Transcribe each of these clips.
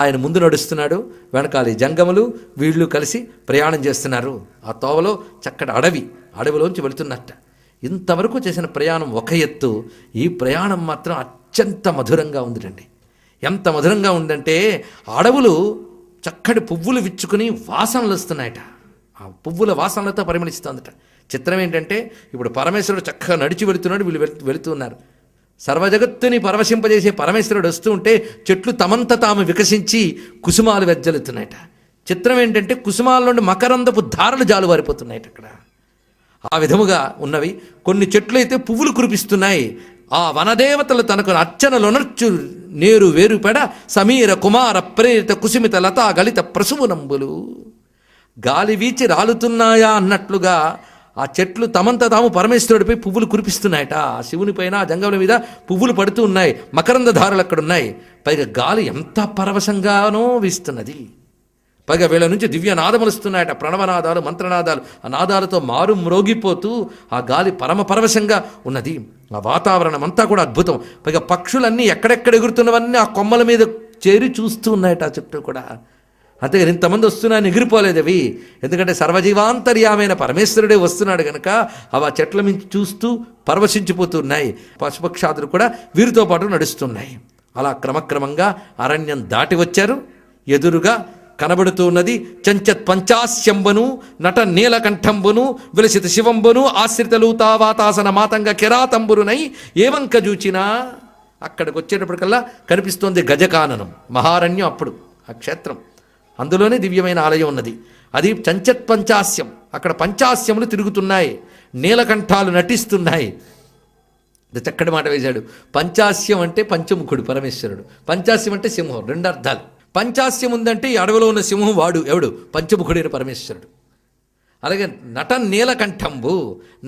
ఆయన ముందు నడుస్తున్నాడు, వెనకాలి జంగములు వీళ్ళు కలిసి ప్రయాణం చేస్తున్నారు. ఆ తోవలో చక్కటి అడవిలోంచి వెళుతున్నట్ట. ఇంతవరకు చేసిన ప్రయాణం ఒక ఎత్తు, ఈ ప్రయాణం మాత్రం అత్యంత మధురంగా ఉందిటండి. ఎంత మధురంగా ఉందంటే అడవులు చక్కటి పువ్వులు విచ్చుకుని వాసనలు వస్తున్నాయట. ఆ పువ్వుల వాసనలతో పరిమళిస్తుందట. చిత్రం ఏంటంటే ఇప్పుడు పరమేశ్వరుడు చక్కగా నడిచి వెళుతున్నాడు, వీళ్ళు వెళుతున్నారు. సర్వజగత్తుని పరవశింపజేసే పరమేశ్వరుడు వస్తూ ఉంటే చెట్లు తమంత తాము వికసించి కుసుమాలు వెజ్జలుతున్నాయట. చిత్రం ఏంటంటే కుసుమాల నుండి మకరందపు ధారలు జాలువారిపోతున్నాయట అక్కడ. ఆ విధముగా ఉన్నవి. కొన్ని చెట్లు అయితే పువ్వులు కురిపిస్తున్నాయి. ఆ వనదేవతలు తనకు అర్చనలొనర్చు నేరు వేరుపడ సమీర కుమార ప్రేరిత కుసుమిత లతా గలిత ప్రసుమునంబులు. గాలి వీచి రాలుతున్నాయా అన్నట్లుగా ఆ చెట్లు తమంత తాము పరమేశ్వరుడిపై పువ్వులు కురిపిస్తున్నాయట. ఆ శివుని పైన ఆ జంగముల మీద పువ్వులు పడుతూ ఉన్నాయి, మకరంద ధారలు అక్కడ ఉన్నాయి. పైగా గాలి ఎంత పరవశంగానో వీస్తున్నది. పైగా వీళ్ళ నుంచి దివ్య నాదములు వస్తున్నాయట, ప్రణవనాదాలు, మంత్రనాదాలు. ఆ నాదాలతో మారు మ్రోగిపోతూ ఆ గాలి పరమ పరవశంగా ఉన్నది. ఆ వాతావరణం అంతా కూడా అద్భుతం. పైగా పక్షులన్నీ ఎక్కడెక్కడ ఎగురుతున్నవన్నీ ఆ కొమ్మల మీద చేరి చూస్తూ ఉన్నాయట ఆ చుట్టూ కూడా. అంతే ఇంతమంది వస్తున్నాయని ఎగిరిపోలేదు అవి, ఎందుకంటే సర్వజీవాంతర్యామైన పరమేశ్వరుడే వస్తున్నాడు కనుక అవి ఆ చెట్ల మించి చూస్తూ పరవశించిపోతున్నాయి. పశుపక్షాదులు కూడా వీరితో పాటు నడుస్తున్నాయి. అలా క్రమక్రమంగా అరణ్యం దాటి వచ్చారు. ఎదురుగా కనబడుతూ ఉన్నది చంచత్ పంచాస్యంబను నట నీలకంఠంబును విలసిత శివంబును ఆశ్రిత లూతావాతాసన మాతంగ కిరాతంబురునై ఏవంక చూచినా. అక్కడికి వచ్చేటప్పటికల్లా కనిపిస్తోంది గజకాననం, మహారణ్యం. అప్పుడు ఆ క్షేత్రం, అందులోనే దివ్యమైన ఆలయం ఉన్నది. అది చంచత్ పంచాస్యం. అక్కడ పంచాస్యములు తిరుగుతున్నాయి, నీలకంఠాలు నటిస్తున్నాయి. చక్కటి మాట వేశాడు. పంచాస్యం అంటే పంచముఖుడు పరమేశ్వరుడు, పంచాస్యం అంటే సింహం. రెండు అర్థాలు. పంచాస్యం ఉందంటే ఈ అడవిలో ఉన్న సింహం వాడు ఎవడు? పంచముఖుడైన పరమేశ్వరుడు. అలాగే నట నీలకంఠంబు,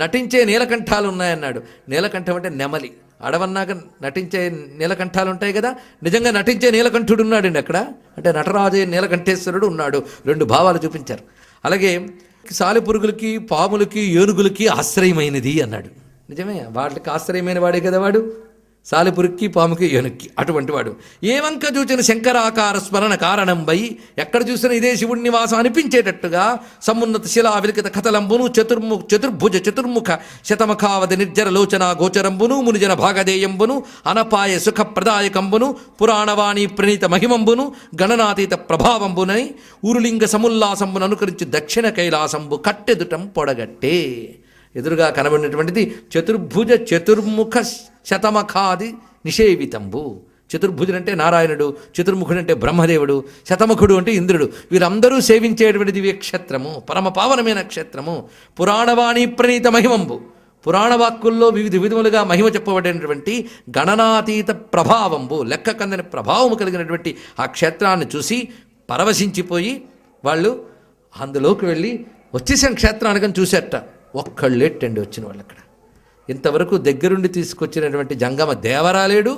నటించే నీలకంఠాలు ఉన్నాయన్నాడు. నీలకంఠం అంటే నెమలి. అడవన్నాక నటించే నీలకంఠాలు ఉంటాయి కదా, నిజంగా నటించే నీలకంఠుడు ఉన్నాడండి అక్కడ. అంటే నటరాజే నీలకంఠేశ్వరుడు ఉన్నాడు. రెండు భావాలు చూపించారు. అలాగే సాలెపురుగులకి, పాములకి, ఏనుగులకి ఆశ్రయమైనది అన్నాడు. నిజమే, వాటికి ఆశ్రయమైన వాడే కదా వాడు. సాలెపురుక్కి, పాముకి, ఏనుక్కి అటువంటి వాడు. ఏ వంక చూచిన శంకరాకార స్మరణ కారణంబై, ఎక్కడ చూసినా ఇదే శివుడి నివాసం అనిపించేటట్టుగా సమున్నత శిలా విలిఖిత కథలంబును చతుర్భుజ చతుర్ముఖ శతమఖావధి నిర్జర లోచన గోచరంబును మునిజన భాగధేయంబును అనపాయ సుఖ ప్రదాయకంబును పురాణవాణి ప్రణీత మహిమంబును గణనాతీత ప్రభావంబునై ఊరులింగ సముల్లాసంబును అనుకరించి దక్షిణ కైలాసంబు కట్టెదుటం పొడగట్టే. ఎదురుగా కనబడినటువంటిది చతుర్భుజ చతుర్ముఖ శతమఖాది నిషేవితంబు. చతుర్భుజుడు అంటే నారాయణుడు, చతుర్ముఖుడు అంటే బ్రహ్మదేవుడు, శతముఖుడు అంటే ఇంద్రుడు. వీరందరూ సేవించేటువంటి దివ్య క్షేత్రము, పరమ పావనమైన క్షేత్రము. పురాణవాణి ప్రణీత మహిమంబు, పురాణవాక్కుల్లో వివిధ విధములుగా మహిమ చెప్పబడినటువంటి గణనాతీత ప్రభావంబు, లెక్క కందని ప్రభావము కలిగినటువంటి ఆ క్షేత్రాన్ని చూసి పరవశించిపోయి వాళ్ళు అందులోకి వెళ్ళి వచ్చేసిన క్షేత్రానికని చూసేట. ఒక్కళ్ళేటండి వచ్చిన వాళ్ళు అక్కడ. ఇంతవరకు దగ్గరుండి తీసుకొచ్చినటువంటి జంగమ దేవరా లేడు,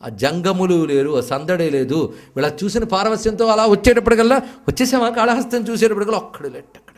ఆ జంగములు లేరు, ఆ సందడే లేదు. వీళ్ళ చూసిన పారవస్యంతో అలా వచ్చేటప్పటికల్లా వచ్చేసామా కాళహస్తం చూసేటప్పటికల్లా ఒక్కడు లేట అక్కడ.